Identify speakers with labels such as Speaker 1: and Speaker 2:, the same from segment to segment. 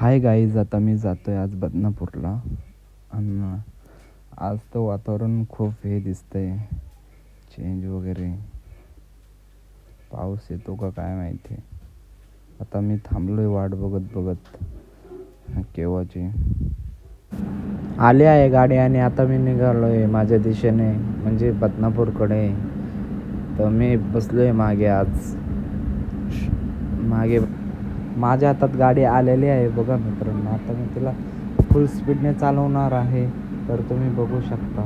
Speaker 1: Hi guys, आता मी जातोय आज बदनापूरला. आणि आज तर वातावरण खूप हे दिसतंय, चेंज वगैरे. पाऊस येतो का काय माहिती. आता मी थांबलोय वाट बघत बघत केव्हाची. आली आहे गाडी आणि आता मी निघालोय माझ्या दिशेने, म्हणजे बदनापूरकडे. तर मी बसलोय मागे. आज मागे माझ्या हातात गाडी आलेली आहे बघा मित्रांनो. आता मी तिला फुल स्पीडने चालवणार आहे, तर तुम्ही बघू शकता.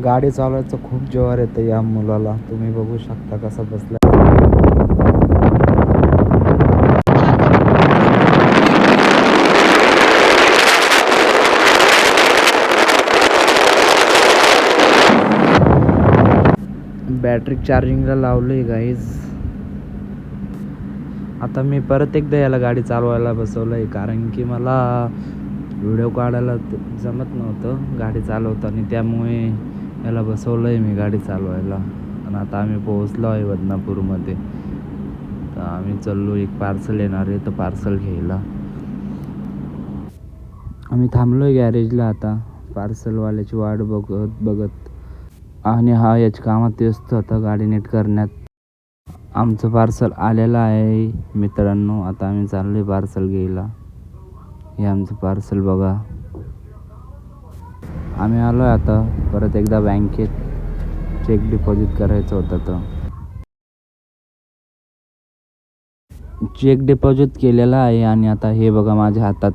Speaker 1: गाडी चालवायचं खूप जीवावर येतं या मुलाला. तुम्ही बघू शकता कसं बसला. बॅटरी चार्जिंगला लावली गाईज. आता मी परत एकदा याला गाडी चालवायला बसवलं आहे, कारण की मला व्हिडिओ काढायला जमत नव्हतं गाडी चालवताना. त्यामुळे याला बसवलं आहे मी गाडी चालवायला. आणि आता आम्ही पोहोचलो आहे बदनापूरमध्ये. तर आम्ही चाललो, एक पार्सल येणार आहे तर पार्सल घ्यायला आम्ही थांबलो आहे गॅरेजला. आता पार्सलवाल्याची वाट बघत बघत, आणि हा याच्या कामात व्यस्त होता गाडी नीट करण्यात. आमचं पार्सल आलेलं आहे मित्रांनो. आता आम्ही चाललो आहे पार्सल घ्यायला. हे आमचं पार्सल बघा. आम्ही आलो आहे आता परत एकदा बँकेत. चेक डिपॉझिट करायचं होतं, तर चेक डिपॉझिट केलेला आहे. आणि आता हे बघा माझ्या हातात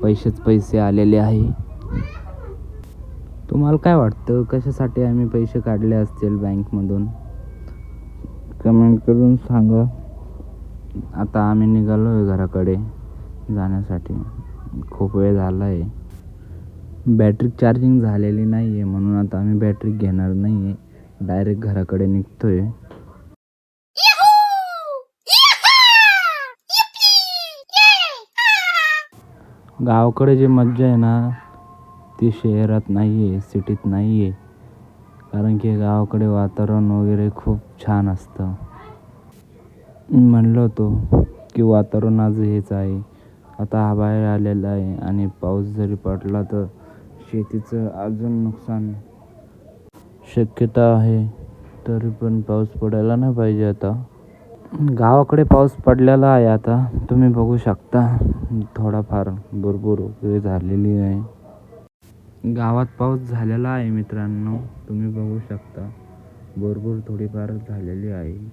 Speaker 1: पैसे आलेले आहे. तुम्हाला काय वाटतं, कशासाठी आम्ही पैसे काढले असतील बँकमधून? कमेंट करून सांगा. आता आम्ही निघालो आहे घराकडे जाण्यासाठी. खूप वेळ झाला आहे. बॅटरी चार्जिंग झालेली नाही आहे, म्हणून आता आम्ही बॅटरी घेणार नाही आहे. डायरेक्ट घराकडे निघतो आहे. गावाकडे जी मज्जा आहे ना, ती शहरात नाही आहे, सिटीत नाही आहे. कारण की गावाकडे वातावरण वगैरे खूप छान असतं. मी म्हणलो होतो की वातावरण आज हेच आहे. आता हा बाहेर आलेला आहे, आणि पाऊस जरी पडला तर शेतीचं अजून नुकसान शक्यता आहे. तरी पण पाऊस पडायला नाही पाहिजे. आता गावाकडे पाऊस पडलेला आहे. आता तुम्ही बघू शकता, थोडाफार भरपूर वगैरे झालेली आहे. गावात पाऊस झालेला आहे मित्रांनो, तुम्ही बघू शकता. भरपूर थोडीफार झालेली आहे.